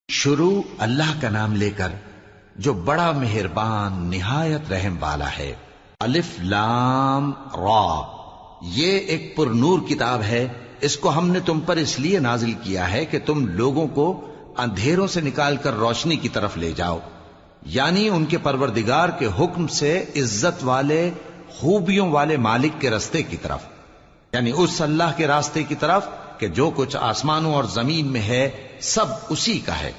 شروع اللہ کا نام لے کر جو بڑا مہربان نہایت رحم والا ہے۔ الف لام را، یہ ایک پر نور کتاب ہے، اس کو ہم نے تم پر اس لیے نازل کیا ہے کہ تم لوگوں کو اندھیروں سے نکال کر روشنی کی طرف لے جاؤ، یعنی ان کے پروردگار کے حکم سے عزت والے خوبیوں والے مالک کے راستے کی طرف، یعنی اس اللہ کے راستے کی طرف کہ جو کچھ آسمانوں اور زمین میں ہے سب اسی کا ہے۔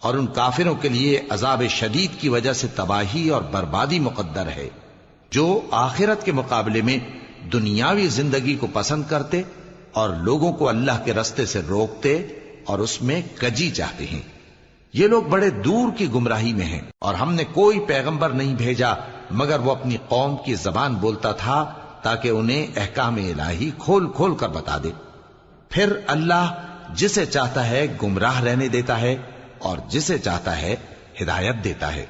اور ان کافروں کے لیے عذاب شدید کی وجہ سے تباہی اور بربادی مقدر ہے، جو آخرت کے مقابلے میں دنیاوی زندگی کو پسند کرتے اور لوگوں کو اللہ کے راستے سے روکتے اور اس میں کجی چاہتے ہیں۔ یہ لوگ بڑے دور کی گمراہی میں ہیں، اور ہم نے کوئی پیغمبر نہیں بھیجا مگر وہ اپنی قوم کی زبان بولتا تھا تاکہ انہیں احکام الہی کھول کھول کر بتا دے۔ پھر اللہ جسے چاہتا ہے گمراہ رہنے دیتا ہے اور جسے چاہتا ہے ہدایت دیتا ہے،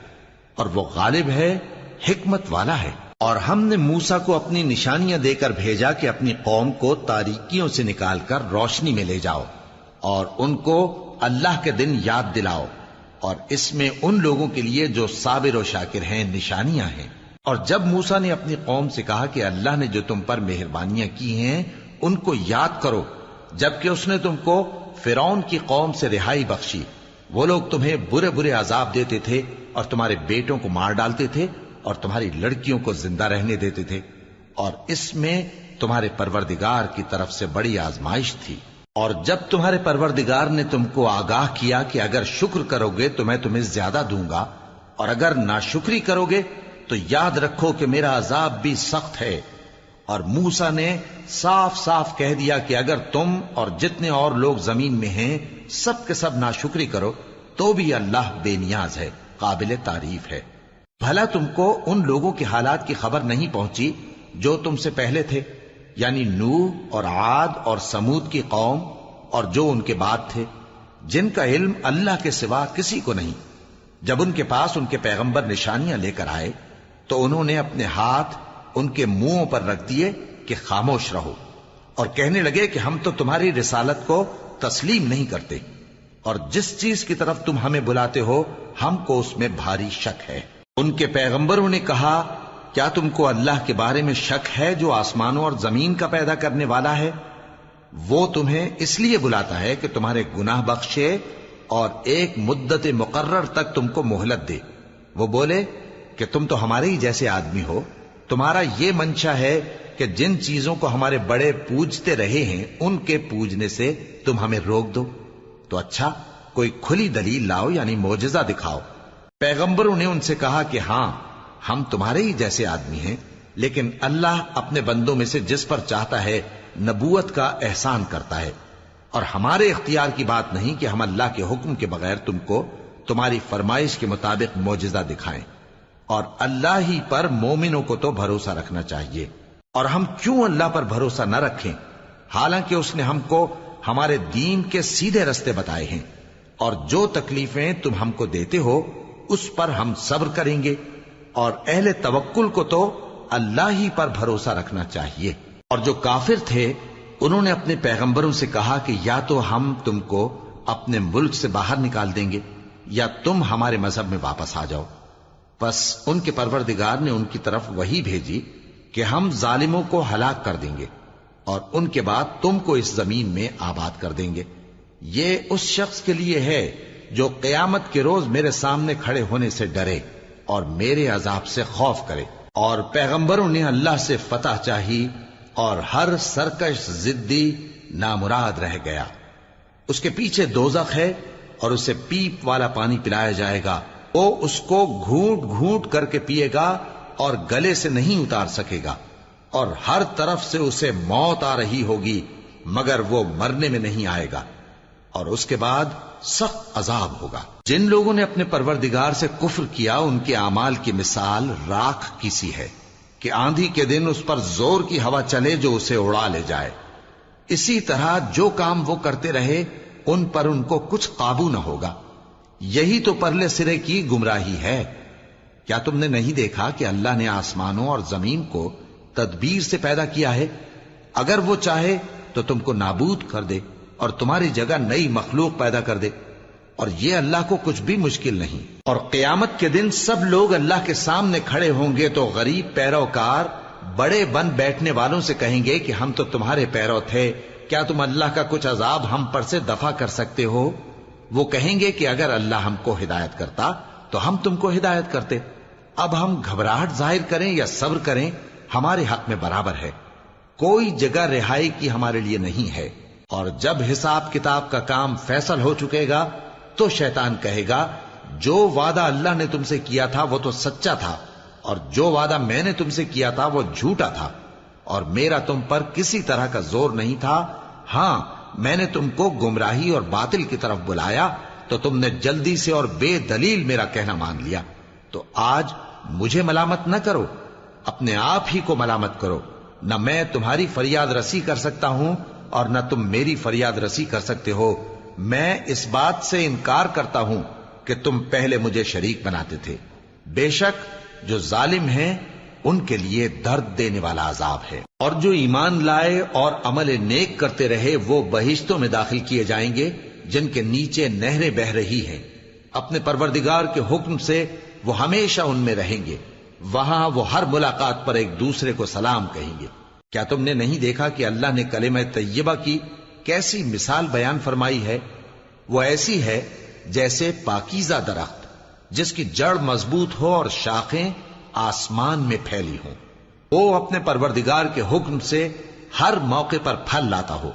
اور وہ غالب ہے، حکمت والا ہے۔ اور ہم نے موسیٰ کو اپنی نشانیاں دے کر بھیجا کہ اپنی قوم کو تاریکیوں سے نکال کر روشنی میں لے جاؤ اور ان کو اللہ کے دن یاد دلاؤ، اور اس میں ان لوگوں کے لیے جو صابر و شاکر ہیں نشانیاں ہیں۔ اور جب موسیٰ نے اپنی قوم سے کہا کہ اللہ نے جو تم پر مہربانیاں کی ہیں ان کو یاد کرو، جبکہ اس نے تم کو فرعون کی قوم سے رہائی بخشی، وہ لوگ تمہیں برے برے عذاب دیتے تھے اور تمہارے بیٹوں کو مار ڈالتے تھے اور تمہاری لڑکیوں کو زندہ رہنے دیتے تھے، اور اس میں تمہارے پروردگار کی طرف سے بڑی آزمائش تھی۔ اور جب تمہارے پروردگار نے تم کو آگاہ کیا کہ اگر شکر کرو گے تو میں تمہیں زیادہ دوں گا، اور اگر ناشکری کرو گے تو یاد رکھو کہ میرا عذاب بھی سخت ہے۔ اور موسیٰ نے صاف صاف کہہ دیا کہ اگر تم اور جتنے اور لوگ زمین میں ہیں سب کے سب ناشکری کرو تو بھی اللہ بے نیاز ہے، قابل تعریف ہے۔ بھلا تم کو ان لوگوں کے حالات کی خبر نہیں پہنچی جو تم سے پہلے تھے، یعنی نوح اور عاد اور سمود کی قوم اور جو ان کے بعد تھے، جن کا علم اللہ کے سوا کسی کو نہیں۔ جب ان کے پاس ان کے پیغمبر نشانیاں لے کر آئے تو انہوں نے اپنے ہاتھ ان کے منہوں پر رکھ دیے کہ خاموش رہو، اور کہنے لگے کہ ہم تو تمہاری رسالت کو تسلیم نہیں کرتے، اور جس چیز کی طرف تم ہمیں بلاتے ہو ہم کو اس میں بھاری شک ہے۔ ان کے پیغمبروں نے کہا، کیا تم کو اللہ کے بارے میں شک ہے جو آسمانوں اور زمین کا پیدا کرنے والا ہے؟ وہ تمہیں اس لیے بلاتا ہے کہ تمہارے گناہ بخشے اور ایک مدت مقرر تک تم کو مہلت دے۔ وہ بولے کہ تم تو ہمارے ہی جیسے آدمی ہو، تمہارا یہ منشا ہے کہ جن چیزوں کو ہمارے بڑے پوجتے رہے ہیں ان کے پوجنے سے تم ہمیں روک دو، تو اچھا کوئی کھلی دلیل لاؤ، یعنی معجزہ دکھاؤ۔ پیغمبروں نے ان سے کہا کہ ہاں ہم تمہارے ہی جیسے آدمی ہیں، لیکن اللہ اپنے بندوں میں سے جس پر چاہتا ہے نبوت کا احسان کرتا ہے، اور ہمارے اختیار کی بات نہیں کہ ہم اللہ کے حکم کے بغیر تم کو تمہاری فرمائش کے مطابق معجزہ دکھائیں۔ اور اللہ ہی پر مومنوں کو تو بھروسہ رکھنا چاہیے۔ اور ہم کیوں اللہ پر بھروسہ نہ رکھیں حالانکہ اس نے ہم کو ہمارے دین کے سیدھے رستے بتائے ہیں، اور جو تکلیفیں تم ہم کو دیتے ہو اس پر ہم صبر کریں گے، اور اہل توکل کو تو اللہ ہی پر بھروسہ رکھنا چاہیے۔ اور جو کافر تھے انہوں نے اپنے پیغمبروں سے کہا کہ یا تو ہم تم کو اپنے ملک سے باہر نکال دیں گے یا تم ہمارے مذہب میں واپس آ جاؤ۔ بس ان کے پروردگار نے ان کی طرف وحی بھیجی کہ ہم ظالموں کو ہلاک کر دیں گے اور ان کے بعد تم کو اس زمین میں آباد کر دیں گے۔ یہ اس شخص کے لیے ہے جو قیامت کے روز میرے سامنے کھڑے ہونے سے ڈرے اور میرے عذاب سے خوف کرے۔ اور پیغمبروں نے اللہ سے فتح چاہی اور ہر سرکش ضدی نامراد رہ گیا۔ اس کے پیچھے دوزخ ہے اور اسے پیپ والا پانی پلایا جائے گا، وہ اس کو گھونٹ گھونٹ کر کے پیے گا اور گلے سے نہیں اتار سکے گا، اور ہر طرف سے اسے موت آ رہی ہوگی مگر وہ مرنے میں نہیں آئے گا، اور اس کے بعد سخت عذاب ہوگا۔ جن لوگوں نے اپنے پروردگار سے کفر کیا ان کے اعمال کی مثال راکھ کی سی ہے کہ آندھی کے دن اس پر زور کی ہوا چلے جو اسے اڑا لے جائے۔ اسی طرح جو کام وہ کرتے رہے ان پر ان کو کچھ قابو نہ ہوگا۔ یہی تو پرلے سرے کی گمراہی ہے۔ کیا تم نے نہیں دیکھا کہ اللہ نے آسمانوں اور زمین کو تدبیر سے پیدا کیا ہے؟ اگر وہ چاہے تو تم کو نابود کر دے اور تمہاری جگہ نئی مخلوق پیدا کر دے۔ اور یہ اللہ کو کچھ بھی مشکل نہیں۔ اور قیامت کے دن سب لوگ اللہ کے سامنے کھڑے ہوں گے تو غریب پیروکار بڑے بن بیٹھنے والوں سے کہیں گے کہ ہم تو تمہارے پیرو تھے، کیا تم اللہ کا کچھ عذاب ہم پر سے دفع کر سکتے ہو؟ وہ کہیں گے کہ اگر اللہ ہم کو ہدایت کرتا تو ہم تم کو ہدایت کرتے۔ اب ہم گھبراہٹ ظاہر کریں یا صبر کریں ہمارے حق میں برابر ہے، کوئی جگہ رہائی کی ہمارے لیے نہیں ہے۔ اور جب حساب کتاب کا کام فیصل ہو چکے گا تو شیطان کہے گا جو وعدہ اللہ نے تم سے کیا تھا وہ تو سچا تھا، اور جو وعدہ میں نے تم سے کیا تھا وہ جھوٹا تھا، اور میرا تم پر کسی طرح کا زور نہیں تھا۔ ہاں، میں نے تم کو گمراہی اور باطل کی طرف بلایا تو تم نے جلدی سے اور بے دلیل میرا کہنا مان لیا۔ تو آج مجھے ملامت نہ کرو، اپنے آپ ہی کو ملامت کرو۔ نہ میں تمہاری فریاد رسی کر سکتا ہوں اور نہ تم میری فریاد رسی کر سکتے ہو۔ میں اس بات سے انکار کرتا ہوں کہ تم پہلے مجھے شریک بناتے تھے۔ بے شک جو ظالم ہیں ان کے لیے درد دینے والا عذاب ہے۔ اور جو ایمان لائے اور عمل نیک کرتے رہے وہ بہشتوں میں داخل کیے جائیں گے جن کے نیچے نہریں بہہ رہی ہیں۔ اپنے پروردگار کے حکم سے وہ ہمیشہ ان میں رہیں گے، وہاں وہ ہر ملاقات پر ایک دوسرے کو سلام کہیں گے۔ کیا تم نے نہیں دیکھا کہ اللہ نے کلمہ طیبہ کی کیسی مثال بیان فرمائی ہے؟ وہ ایسی ہے جیسے پاکیزہ درخت جس کی جڑ مضبوط ہو اور شاخیں آسمان میں پھیلی ہوں۔ وہ اپنے پروردگار کے حکم سے ہر موقع پر پھل لاتا ہو،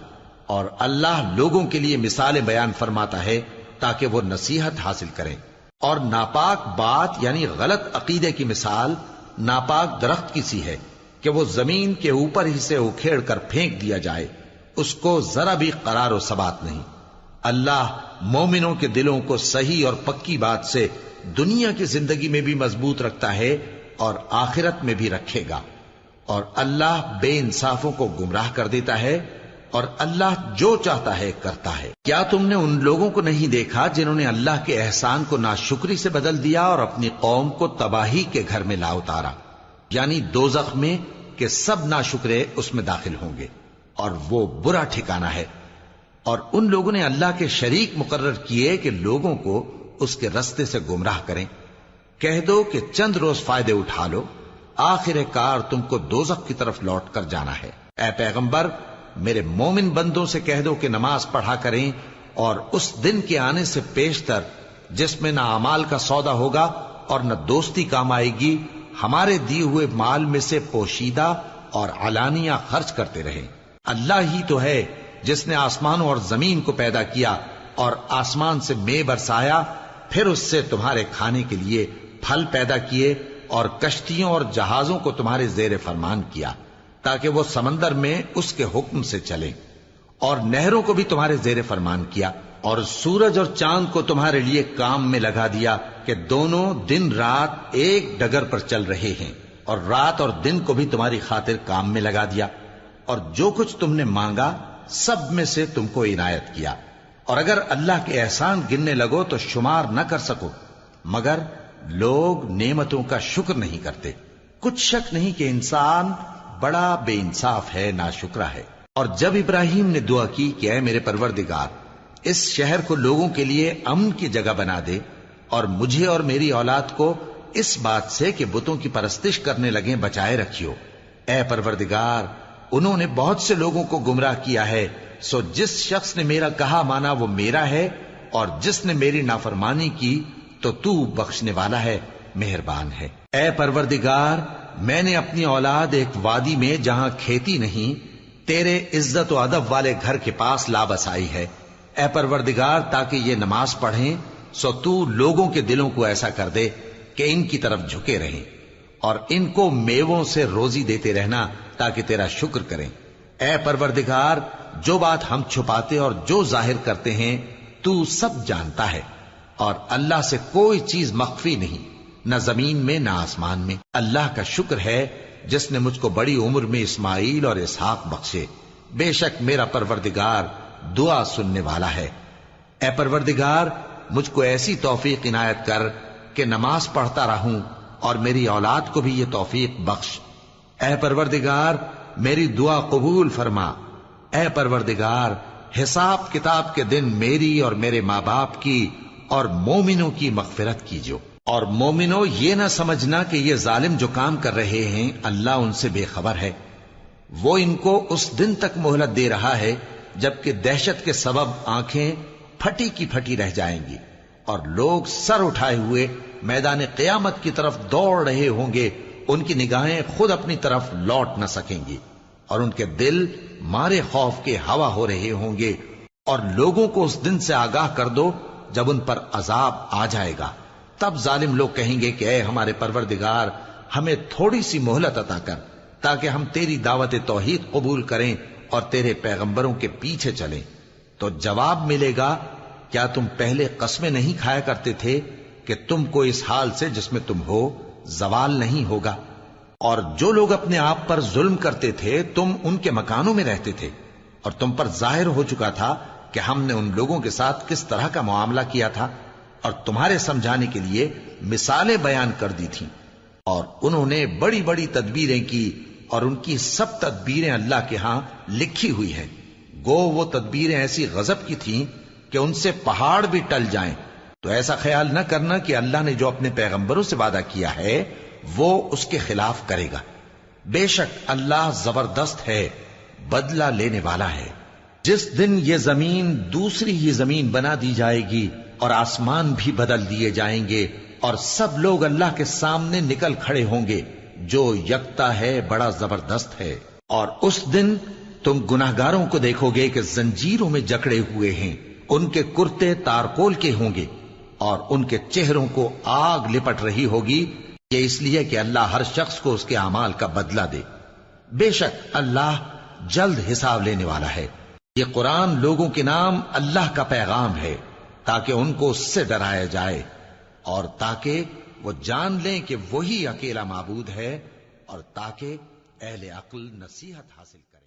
اور اللہ لوگوں کے لیے مثالیں بیان فرماتا ہے تاکہ وہ نصیحت حاصل کریں۔ اور ناپاک بات یعنی غلط عقیدے کی مثال ناپاک درخت کی سی ہے کہ وہ زمین کے اوپر ہی سے اکھیڑ کر پھینک دیا جائے، اس کو ذرا بھی قرار و ثبات نہیں۔ اللہ مومنوں کے دلوں کو صحیح اور پکی بات سے دنیا کی زندگی میں بھی مضبوط رکھتا ہے اور آخرت میں بھی رکھے گا۔ اور اللہ بے انصافوں کو گمراہ کر دیتا ہے، اور اللہ جو چاہتا ہے کرتا ہے۔ کیا تم نے ان لوگوں کو نہیں دیکھا جنہوں نے اللہ کے احسان کو ناشکری سے بدل دیا اور اپنی قوم کو تباہی کے گھر میں لا اتارا، یعنی دوزخ میں، کہ سب ناشکرے اس میں داخل ہوں گے اور وہ برا ٹھکانہ ہے۔ اور ان لوگوں نے اللہ کے شریک مقرر کیے کہ لوگوں کو اس کے رستے سے گمراہ کریں۔ کہہ دو کہ چند روز فائدے اٹھا لو، آخر کار تم کو دوزخ کی طرف لوٹ کر جانا ہے۔ اے پیغمبر، میرے مومن بندوں سے کہہ دو کہ نماز پڑھا کریں، اور اس دن کے آنے سے پیشتر جس میں نہ اعمال کا سودا ہوگا اور نہ دوستی کام آئے گی، ہمارے دیے ہوئے مال میں سے پوشیدہ اور علانیہ خرچ کرتے رہیں۔ اللہ ہی تو ہے جس نے آسمانوں اور زمین کو پیدا کیا اور آسمان سے مے برسایا، پھر اس سے تمہارے کھانے کے لیے پھل پیدا کیے اور کشتیوں اور جہازوں کو تمہارے زیر فرمان کیا تاکہ وہ سمندر میں اس کے حکم سے چلیں، اور نہروں کو بھی تمہارے زیر فرمان کیا، اور سورج اور چاند کو تمہارے لیے کام میں لگا دیا کہ دونوں دن رات ایک ڈگر پر چل رہے ہیں، اور رات اور دن کو بھی تمہاری خاطر کام میں لگا دیا، اور جو کچھ تم نے مانگا سب میں سے تم کو عنایت کیا۔ اور اگر اللہ کے احسان گننے لگو تو شمار نہ کر سکو، مگر لوگ نعمتوں کا شکر نہیں کرتے۔ کچھ شک نہیں کہ انسان بڑا بے انصاف ہے، ناشکرا ہے۔ اور جب ابراہیم نے دعا کی کہ اے میرے پروردگار، اس شہر کو لوگوں کے لیے امن کی جگہ بنا دے، اور مجھے اور میری اولاد کو اس بات سے کہ بتوں کی پرستش کرنے لگیں بچائے رکھیو۔ اے پروردگار، انہوں نے بہت سے لوگوں کو گمراہ کیا ہے، سو جس شخص نے میرا کہا مانا وہ میرا ہے، اور جس نے میری نافرمانی کی تو تو بخشنے والا ہے، مہربان ہے۔ اے پروردگار، میں نے اپنی اولاد ایک وادی میں جہاں کھیتی نہیں، تیرے عزت و ادب والے گھر کے پاس لا بسائی ہے۔ اے پروردگار، تاکہ یہ نماز پڑھیں، سو تو لوگوں کے دلوں کو ایسا کر دے کہ ان کی طرف جھکے رہیں، اور ان کو میووں سے روزی دیتے رہنا تاکہ تیرا شکر کریں۔ اے پروردگار، جو بات ہم چھپاتے اور جو ظاہر کرتے ہیں تو سب جانتا ہے، اور اللہ سے کوئی چیز مخفی نہیں، نہ زمین میں نہ آسمان میں۔ اللہ کا شکر ہے جس نے مجھ کو بڑی عمر میں اسماعیل اور اسحاق بخشے، بے شک میرا پروردگار دعا سننے والا ہے۔ اے پروردگار، مجھ کو ایسی توفیق عنایت کر کہ نماز پڑھتا رہوں، اور میری اولاد کو بھی یہ توفیق بخش۔ اے پروردگار، میری دعا قبول فرما۔ اے پروردگار، حساب کتاب کے دن میری اور میرے ماں باپ کی اور مومنوں کی مغفرت کیجو۔ اور مومنوں یہ نہ سمجھنا کہ یہ ظالم جو کام کر رہے ہیں اللہ ان سے بے خبر ہے، وہ ان کو اس دن تک مہلت دے رہا ہے جبکہ دہشت کے سبب آنکھیں پھٹی کی پھٹی رہ جائیں گی اور لوگ سر اٹھائے ہوئے میدان قیامت کی طرف دوڑ رہے ہوں گے، ان کی نگاہیں خود اپنی طرف لوٹ نہ سکیں گی اور ان کے دل مارے خوف کے ہوا ہو رہے ہوں گے۔ اور لوگوں کو اس دن سے آگاہ کر دو جب ان پر عذاب آ جائے گا، تب ظالم لوگ کہیں گے کہ اے ہمارے پروردگار ہمیں تھوڑی سی مہلت عطا کر تاکہ ہم تیری دعوت توحید قبول کریں اور تیرے پیغمبروں کے پیچھے چلیں۔ تو جواب ملے گا، کیا تم پہلے قسمیں نہیں کھایا کرتے تھے کہ تم کو اس حال سے جس میں تم ہو زوال نہیں ہوگا؟ اور جو لوگ اپنے آپ پر ظلم کرتے تھے تم ان کے مکانوں میں رہتے تھے اور تم پر ظاہر ہو چکا تھا کہ ہم نے ان لوگوں کے ساتھ کس طرح کا معاملہ کیا تھا، اور تمہارے سمجھانے کے لیے مثالیں بیان کر دی تھیں۔ اور انہوں نے بڑی بڑی تدبیریں کی اور ان کی سب تدبیریں اللہ کے ہاں لکھی ہوئی ہیں، گو وہ تدبیریں ایسی غضب کی تھیں کہ ان سے پہاڑ بھی ٹل جائیں۔ تو ایسا خیال نہ کرنا کہ اللہ نے جو اپنے پیغمبروں سے وعدہ کیا ہے وہ اس کے خلاف کرے گا، بے شک اللہ زبردست ہے، بدلہ لینے والا ہے۔ جس دن یہ زمین دوسری ہی زمین بنا دی جائے گی اور آسمان بھی بدل دیے جائیں گے اور سب لوگ اللہ کے سامنے نکل کھڑے ہوں گے جو یکتا ہے، بڑا زبردست ہے۔ اور اس دن تم گناہگاروں کو دیکھو گے کہ زنجیروں میں جکڑے ہوئے ہیں، ان کے کرتے تارکول کے ہوں گے اور ان کے چہروں کو آگ لپٹ رہی ہوگی، یہ اس لیے کہ اللہ ہر شخص کو اس کے اعمال کا بدلہ دے۔ بے شک اللہ جلد حساب لینے والا ہے۔ یہ قرآن لوگوں کے نام اللہ کا پیغام ہے تاکہ ان کو اس سے ڈرایا جائے اور تاکہ وہ جان لیں کہ وہی اکیلا معبود ہے اور تاکہ اہل عقل نصیحت حاصل کریں۔